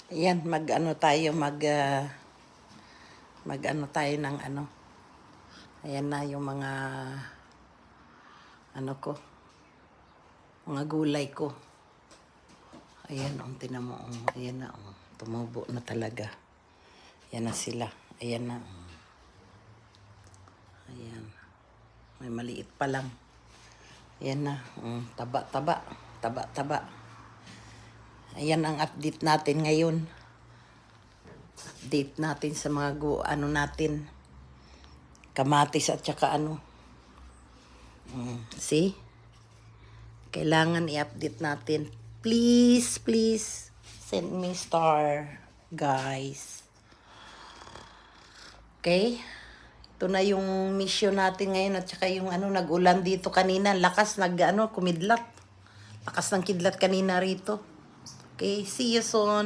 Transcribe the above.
Ayan, mag-ano tayo, mag-ano tayo ng ano. Ayan na yung mga, ano ko, mga gulay ko. Ayan, tinan mo, ayan na, tumubo na talaga. Ayan na sila, ayan na. Ayan, may maliit pa lang. Ayan na, taba. Ayan ang update natin ngayon. Update natin sa mga ano natin. Kamatis at saka ano. See? Kailangan i-update natin. Please send me star, guys. Okay? Ito na yung mission natin ngayon at saka yung ano, nag-ulan dito kanina. Lakas kumidlat. Lakas ng kidlat kanina rito. Okay, see you soon.